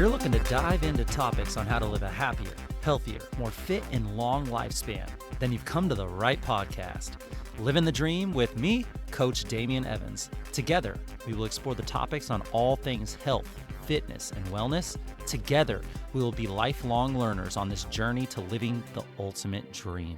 you're looking to dive into topics on how to live a happier, healthier, more fit, and long lifespan, then you've come to the right podcast. Living the Dream with me, Coach Damian Evans. Together, we will explore the topics on all things health, fitness, and wellness. Together, we will be lifelong learners on this journey to living the ultimate dream.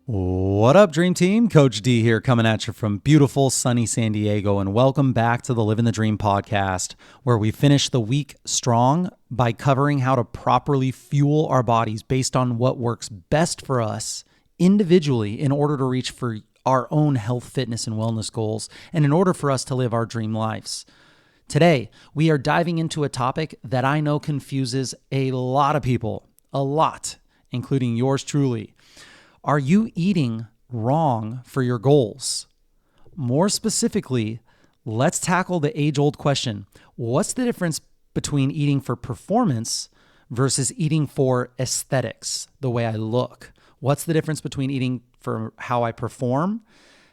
What up, Dream Team? Coach D here, coming at you from beautiful, sunny San Diego, and welcome back to the Living the Dream podcast, where we finish the week strong by covering how to properly fuel our bodies based on what works best for us individually in order to reach for our own health, fitness, and wellness goals, and in order for us to live our dream lives. Today, we are diving into a topic that I know confuses a lot of people, including yours truly. Are you eating wrong for your goals? More specifically, let's tackle the age-old question. What's the difference between eating for performance versus eating for aesthetics, the way I look? What's the difference between eating for how I perform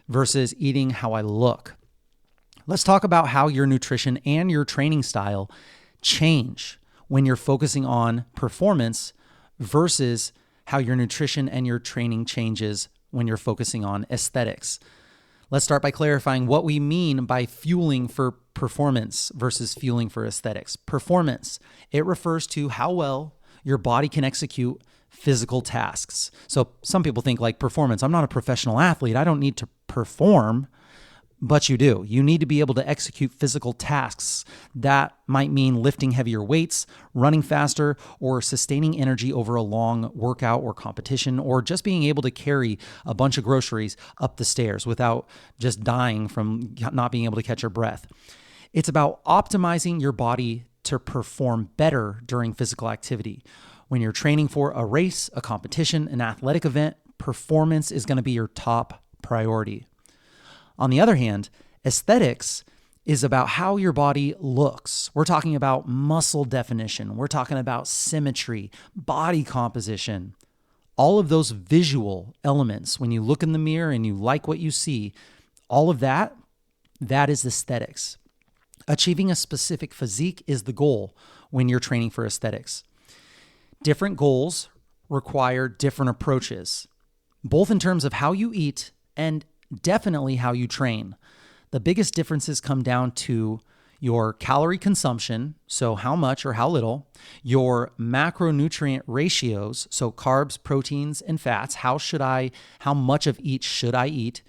versus eating how I look? Let's talk about how your nutrition and your training style change when you're focusing on performance versus how your nutrition and your training changes when you're focusing on aesthetics. Let's start by clarifying what we mean by fueling for performance versus fueling for aesthetics. Performance, it refers to how well your body can execute physical tasks. So some people think like performance, I'm not a professional athlete, I don't need to perform. But you do. You need to be able to execute physical tasks. That might mean lifting heavier weights, running faster, or sustaining energy over a long workout or competition, or just being able to carry a bunch of groceries up the stairs without just dying from not being able to catch your breath. It's about optimizing your body to perform better during physical activity. When you're training for a race, a competition, an athletic event, performance is going to be your top priority. On the other hand, aesthetics is about how your body looks. We're talking about muscle definition. We're talking about symmetry, body composition, all of those visual elements. When you look in the mirror and you like what you see, all of that is aesthetics. Achieving a specific physique is the goal when you're training for aesthetics. Different goals require different approaches, both in terms of how you eat and definitely how you train. The biggest differences come down to your calorie consumption, so how much or how little, your macronutrient ratios, so carbs, proteins, and fats, how much of each should I eat,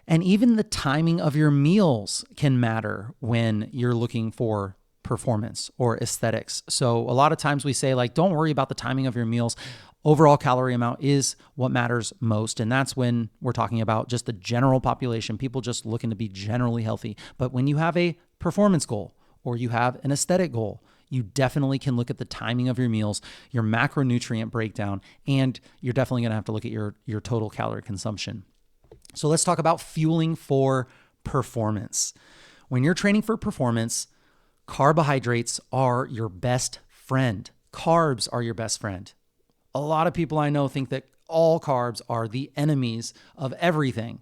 and even the timing of your meals can matter when you're looking for performance or aesthetics. So a lot of times we say like, don't worry about the timing of your meals. Overall calorie amount is what matters most. And that's when we're talking about just the general population, people just looking to be generally healthy. But when you have a performance goal or you have an aesthetic goal, you definitely can look at the timing of your meals, your macronutrient breakdown, and you're definitely going to have to look at your total calorie consumption. So let's talk about fueling for performance. When you're training for performance, carbohydrates are your best friend. Carbs are your best friend. A lot of people I know think that all carbs are the enemies of everything.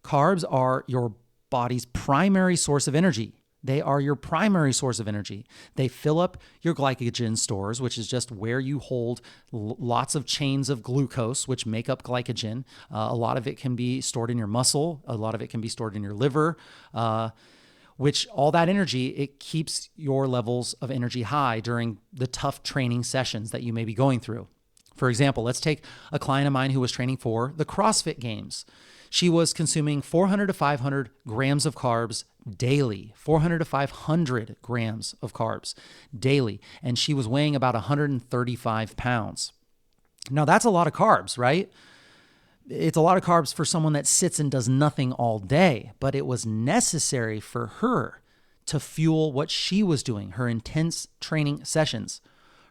Carbs are your body's primary source of energy. They are your primary source of energy. They fill up your glycogen stores, which is just where you hold lots of chains of glucose, which make up glycogen. A lot of it can be stored in your muscle. A lot of it can be stored in your liver, which all that energy, it keeps your levels of energy high during the tough training sessions that you may be going through. For example, let's take a client of mine who was training for the CrossFit Games. She was consuming 400 to 500 grams of carbs daily, 400 to 500 grams of carbs daily, and she was weighing about 135 pounds. Now, that's a lot of carbs, right? It's a lot of carbs for someone that sits and does nothing all day, but it was necessary for her to fuel what she was doing, her intense training sessions.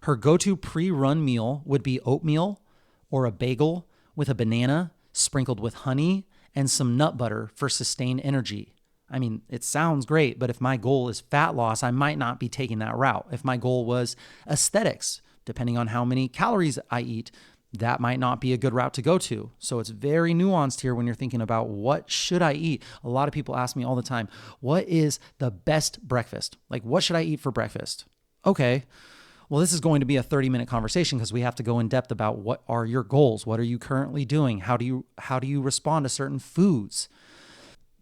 Her go-to pre-run meal would be oatmeal or a bagel with a banana sprinkled with honey and some nut butter for sustained energy. I mean, it sounds great, but if my goal is fat loss, I might not be taking that route. If my goal was aesthetics, depending on how many calories I eat, that might not be a good route to go to. So it's very nuanced here when you're thinking about what should I eat. A lot of people ask me all the time, what is the best breakfast? Like, what should I eat for breakfast? Okay, well, this is going to be a 30-minute conversation because we have to go in depth about what are your goals? What are you currently doing? How do you respond to certain foods?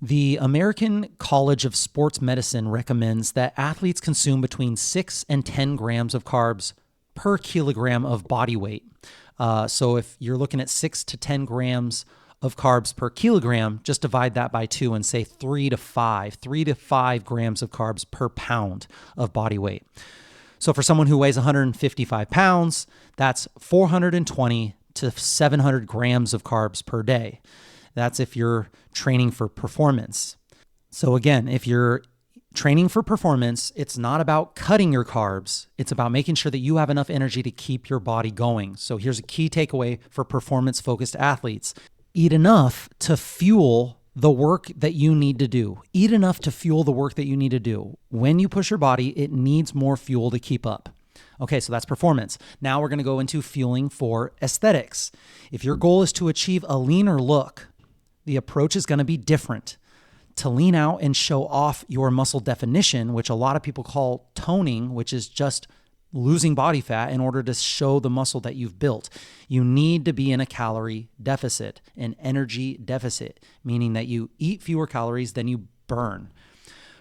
The American College of Sports Medicine recommends that athletes consume between 6 and 10 grams of carbs per kilogram of body weight. So if you're looking at 6 to 10 grams of carbs per kilogram, just divide that by 2 and say 3 to 5 grams of carbs per pound of body weight. So for someone who weighs 155 pounds, that's 420 to 700 grams of carbs per day. That's if you're training for performance. So again, if you're training for performance, it's not about cutting your carbs. It's about making sure that you have enough energy to keep your body going. So here's a key takeaway for performance-focused athletes. Eat enough to fuel the work that you need to do. Eat enough to fuel the work that you need to do. When you push your body, it needs more fuel to keep up. Okay, so that's performance. Now we're going to go into fueling for aesthetics. If your goal is to achieve a leaner look, the approach is going to be different. To lean out and show off your muscle definition, which a lot of people call toning, which is just losing body fat in order to show the muscle that you've built, you need to be in a calorie deficit, an energy deficit, meaning that you eat fewer calories than you burn.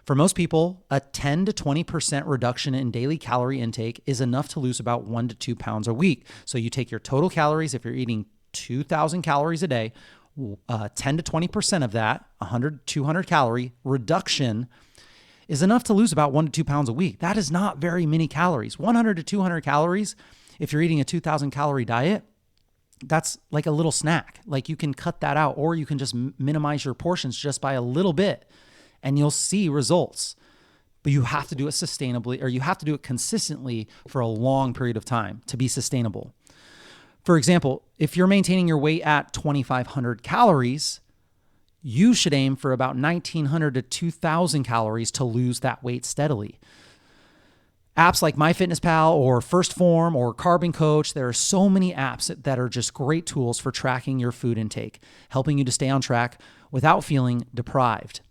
For most people, a 10 to 20% reduction in daily calorie intake is enough to lose about 1 to 2 pounds a week. So you take your total calories, if you're eating 2,000 calories a day, 10 to 20% of that, 100, 200 calorie reduction is enough to lose about 1 to 2 pounds a week. That is not very many calories. 100 to 200 calories, if you're eating a 2,000 calorie diet, that's like a little snack. Like you can cut that out, or you can just minimize your portions just by a little bit and you'll see results. But you have to do it sustainably, or you have to do it consistently for a long period of time to be sustainable. For example, if you're maintaining your weight at 2,500 calories, you should aim for about 1,900 to 2,000 calories to lose that weight steadily. Apps like MyFitnessPal or First Form or Carbon Coach, there are so many apps that are just great tools for tracking your food intake, helping you to stay on track without feeling deprived.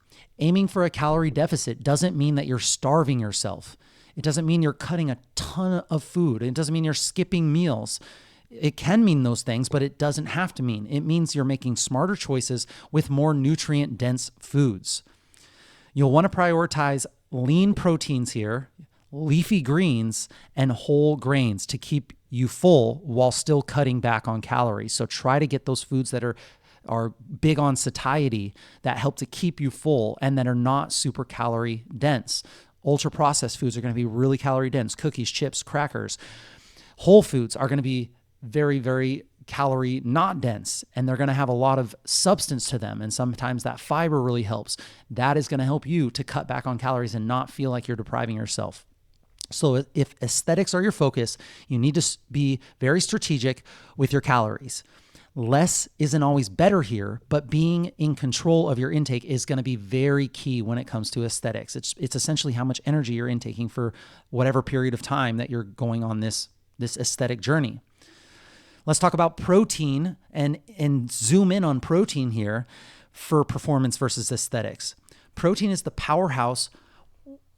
Aiming for a calorie deficit doesn't mean that you're starving yourself. It doesn't mean you're cutting a ton of food. It doesn't mean you're skipping meals. It can mean those things, but it doesn't have to mean. It means you're making smarter choices with more nutrient-dense foods. You'll want to prioritize lean proteins here, leafy greens, and whole grains to keep you full while still cutting back on calories. So try to get those foods that are big on satiety, that help to keep you full and that are not super calorie dense. Ultra processed foods are going to be really calorie dense. Cookies, chips, crackers. Whole foods are going to be very, very calorie not dense, and they're going to have a lot of substance to them. And sometimes that fiber really helps. That is going to help you to cut back on calories and not feel like you're depriving yourself. So if aesthetics are your focus, you need to be very strategic with your calories. Less isn't always better here, but being in control of your intake is going to be very key when it comes to aesthetics. It's essentially how much energy you're intaking for whatever period of time that you're going on this aesthetic journey. Let's talk about protein and zoom in on protein here for performance versus aesthetics. Protein is the powerhouse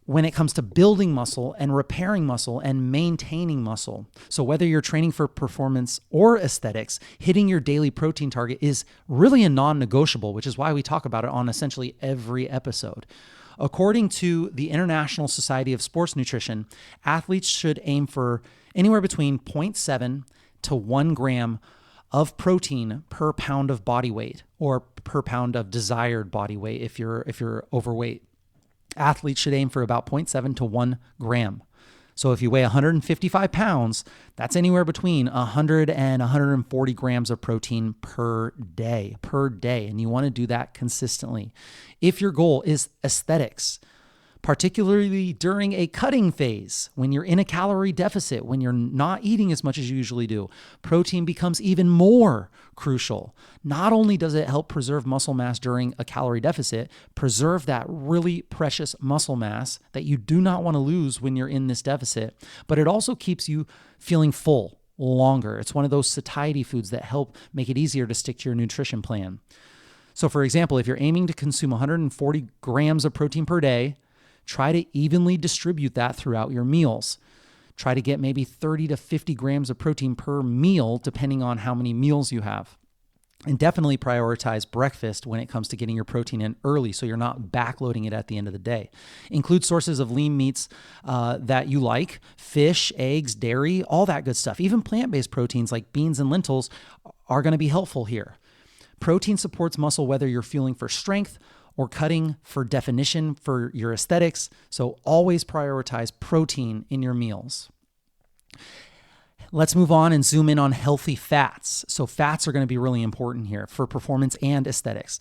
when it comes to building muscle and repairing muscle and maintaining muscle. So whether you're training for performance or aesthetics, hitting your daily protein target is really a non-negotiable, which is why we talk about it on essentially every episode. According to the International Society of Sports Nutrition, athletes should aim for anywhere between 0.7 to 1 gram of protein per pound of body weight, or per pound of desired body weight if you're overweight. Athletes should aim for about 0.7 to 1 gram. So if you weigh 155 pounds, that's anywhere between 100 and 140 grams of protein per day, and you want to do that consistently. If your goal is aesthetics, particularly during a cutting phase, when you're in a calorie deficit, when you're not eating as much as you usually do, protein becomes even more crucial. Not only does it help preserve muscle mass during a calorie deficit, preserve that really precious muscle mass that you do not want to lose when you're in this deficit, but it also keeps you feeling full longer. It's one of those satiety foods that help make it easier to stick to your nutrition plan. So for example, if you're aiming to consume 140 grams of protein per day, try to evenly distribute that throughout your meals. Try to get maybe 30 to 50 grams of protein per meal, depending on how many meals you have. And definitely prioritize breakfast when it comes to getting your protein in early so you're not backloading it at the end of the day. Include sources of lean meats that you like, fish, eggs, dairy, all that good stuff. Even plant-based proteins like beans and lentils are going to be helpful here. Protein supports muscle whether you're fueling for strength or cutting for definition for your aesthetics. So always prioritize protein in your meals. Let's move on and zoom in on healthy fats. So fats are going to be really important here for performance and aesthetics.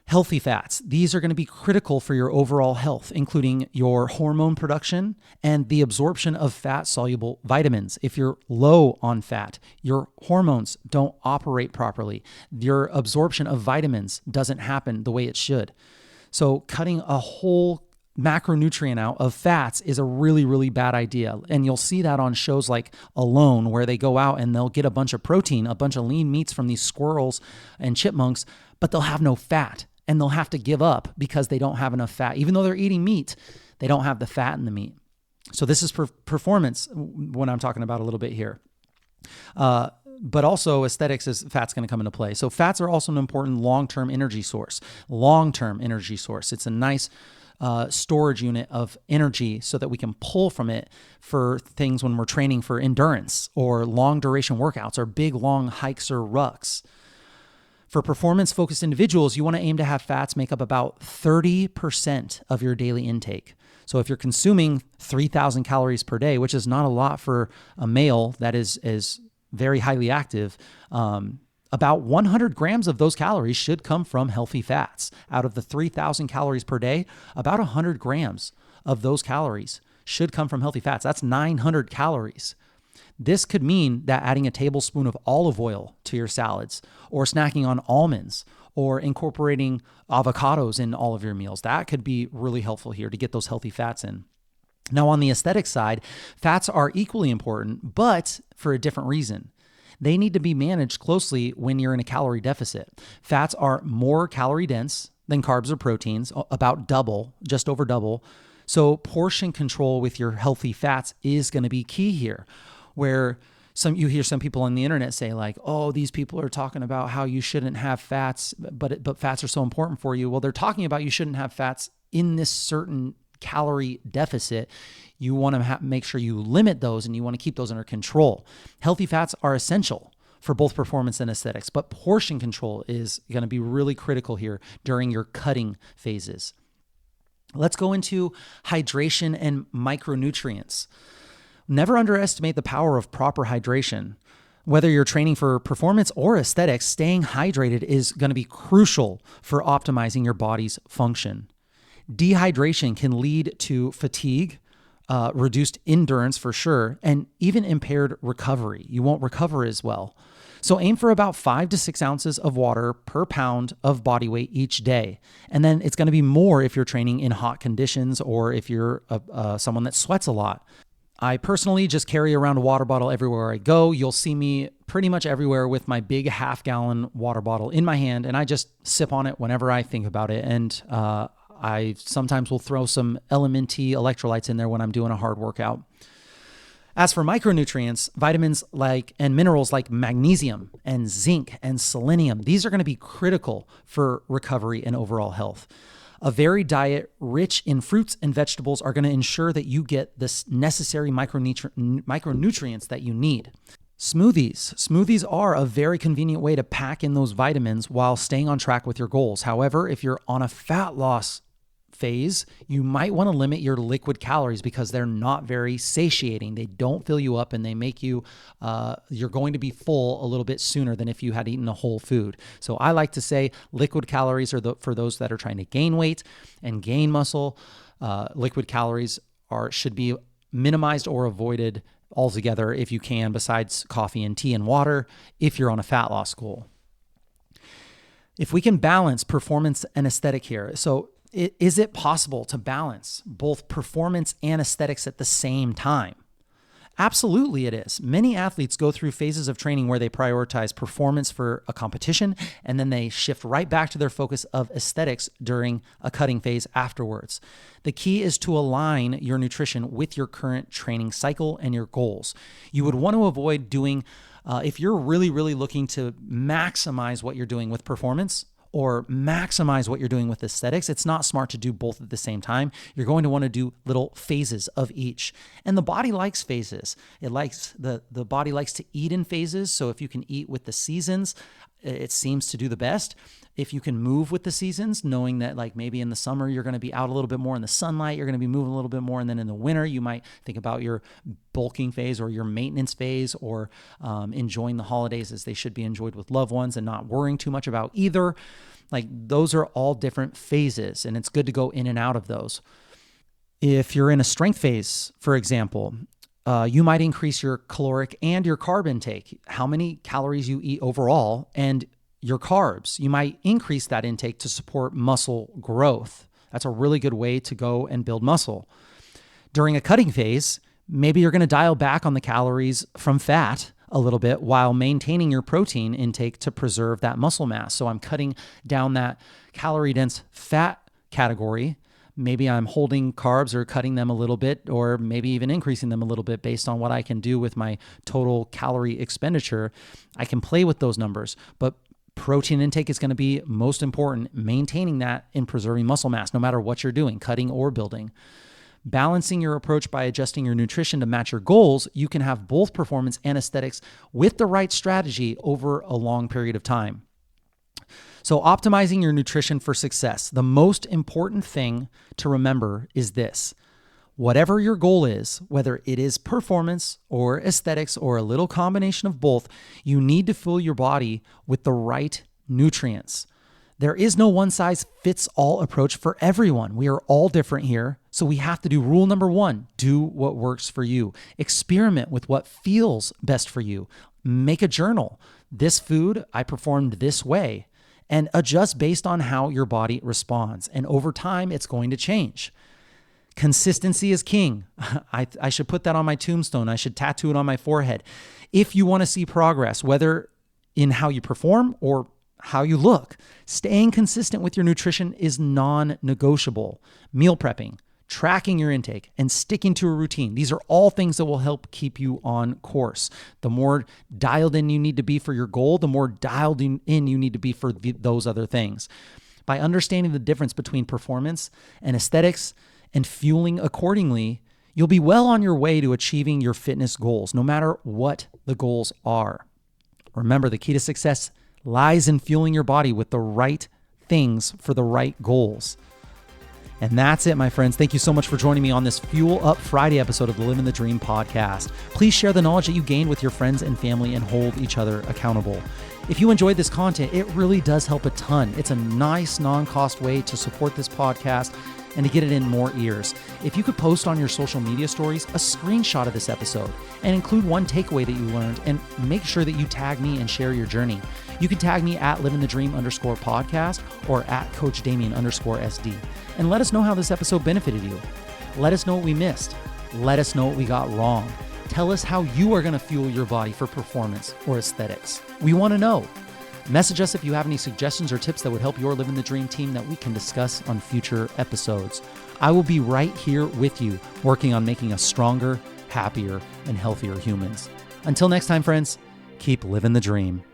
Healthy fats, these are going to be critical for your overall health, including your hormone production and the absorption of fat-soluble vitamins. If you're low on fat, your hormones don't operate properly. Your absorption of vitamins doesn't happen the way it should. So cutting a whole macronutrient out of fats is a really, really bad idea. And you'll see that on shows like Alone, where they go out and they'll get a bunch of protein, a bunch of lean meats from these squirrels and chipmunks, but they'll have no fat. And they'll have to give up because they don't have enough fat. Even though they're eating meat, they don't have the fat in the meat. So this is for performance when I'm talking about a little bit here. But also aesthetics is fat's going to come into play. So fats are also an important long-term energy source. It's a nice storage unit of energy so that we can pull from it for things when we're training for endurance or long duration workouts or big long hikes or rucks. For performance-focused individuals, you want to aim to have fats make up about 30% of your daily intake. So if you're consuming 3,000 calories per day, which is not a lot for a male that is very highly active, about 100 grams of those calories should come from healthy fats. Out of the 3,000 calories per day, about 100 grams of those calories should come from healthy fats. That's 900 calories. This could mean that adding a tablespoon of olive oil to your salads or snacking on almonds or incorporating avocados in all of your meals. That could be really helpful here to get those healthy fats in. Now, on the aesthetic side, fats are equally important, but for a different reason. They need to be managed closely when you're in a calorie deficit. Fats are more calorie dense than carbs or proteins, about double, just over double. So portion control with your healthy fats is going to be key here. Where you hear some people on the internet say like, oh, these people are talking about how you shouldn't have fats, but fats are so important for you. Well, they're talking about you shouldn't have fats in this certain calorie deficit. You want to make sure you limit those and you want to keep those under control. Healthy fats are essential for both performance and aesthetics, but portion control is going to be really critical here during your cutting phases. Let's go into hydration and micronutrients. Never underestimate the power of proper hydration. Whether you're training for performance or aesthetics, staying hydrated is going to be crucial for optimizing your body's function. Dehydration can lead to fatigue, reduced endurance for sure, and even impaired recovery. You won't recover as well. So aim for about 5 to 6 ounces of water per pound of body weight each day. And then it's going to be more if you're training in hot conditions or if you're someone that sweats a lot. I personally just carry around a water bottle everywhere I go. You'll see me pretty much everywhere with my big half-gallon water bottle in my hand, and I just sip on it whenever I think about it. And I sometimes will throw some LMNT electrolytes in there when I'm doing a hard workout. As for micronutrients, vitamins and minerals like magnesium and zinc and selenium, these are going to be critical for recovery and overall health. A varied diet rich in fruits and vegetables are going to ensure that you get the necessary micronutrients that you need. Smoothies are a very convenient way to pack in those vitamins while staying on track with your goals. However, if you're on a fat loss phase, you might want to limit your liquid calories because they're not very satiating. They don't fill you up and they make you, you're going to be full a little bit sooner than if you had eaten a whole food. So I like to say liquid calories are for those that are trying to gain weight and gain muscle. Liquid calories should be minimized or avoided altogether if you can, besides coffee and tea and water, if you're on a fat loss goal. If we can balance performance and aesthetic here, so is it possible to balance both performance and aesthetics at the same time? Absolutely it is. Many athletes go through phases of training where they prioritize performance for a competition, and then they shift right back to their focus of aesthetics during a cutting phase afterwards. The key is to align your nutrition with your current training cycle and your goals. You would want to avoid doing, if you're really, really looking to maximize what you're doing with performance, or maximize what you're doing with aesthetics, it's not smart to do both at the same time. You're going to want to do little phases of each. And the body likes phases. The body likes to eat in phases. So if you can eat with the seasons, it seems to do the best. If you can move with the seasons, knowing that like maybe in the summer, you're going to be out a little bit more in the sunlight, you're going to be moving a little bit more. And then in the winter, you might think about your bulking phase or your maintenance phase, or enjoying the holidays as they should be enjoyed with loved ones and not worrying too much about either. Like those are all different phases, and it's good to go in and out of those. If you're in a strength phase, for example, you might increase your caloric and your carb intake, how many calories you eat overall, and your carbs. You might increase that intake to support muscle growth. That's a really good way to go and build muscle. During a cutting phase, maybe you're going to dial back on the calories from fat a little bit while maintaining your protein intake to preserve that muscle mass. So I'm cutting down that calorie dense fat category. Maybe I'm holding carbs or cutting them a little bit, or maybe even increasing them a little bit based on what I can do with my total calorie expenditure. I can play with those numbers, but protein intake is going to be most important, maintaining that and preserving muscle mass no matter what you're doing, cutting or building. Balancing your approach by adjusting your nutrition to match your goals, you can have both performance and aesthetics with the right strategy over a long period of time. So optimizing your nutrition for success, the most important thing to remember is this. Whatever your goal is, whether it is performance or aesthetics or a little combination of both, you need to fill your body with the right nutrients. There is no one-size-fits-all approach for everyone. We are all different here. So we have to do rule number one, do what works for you. Experiment with what feels best for you. Make a journal. This food, I performed this way. And adjust based on how your body responds. And over time, it's going to change. Consistency is king. I should put that on my tombstone. I should tattoo it on my forehead. If you want to see progress, whether in how you perform or how you look, staying consistent with your nutrition is non-negotiable. Meal prepping, tracking your intake, and sticking to a routine. These are all things that will help keep you on course. The more dialed in you need to be for your goal, the more dialed in you need to be for those other things. By understanding the difference between performance and aesthetics and fueling accordingly, you'll be well on your way to achieving your fitness goals, no matter what the goals are. Remember, the key to success lies in fueling your body with the right things for the right goals. And that's it, my friends. Thank you so much for joining me on this Fuel Up Friday episode of the Living the Dream podcast. Please share the knowledge that you gained with your friends and family and hold each other accountable. If you enjoyed this content, it really does help a ton. It's a nice non-cost way to support this podcast and to get it in more ears. If you could post on your social media stories a screenshot of this episode and include one takeaway that you learned, and make sure that you tag me and share your journey. You can tag me at livingthedream_podcast or at coachdamian_SD. And let us know how this episode benefited you. Let us know what we missed. Let us know what we got wrong. Tell us how you are going to fuel your body for performance or aesthetics. We want to know. Message us if you have any suggestions or tips that would help your Living the Dream team that we can discuss on future episodes. I will be right here with you, working on making us stronger, happier, and healthier humans. Until next time, friends, keep living the dream.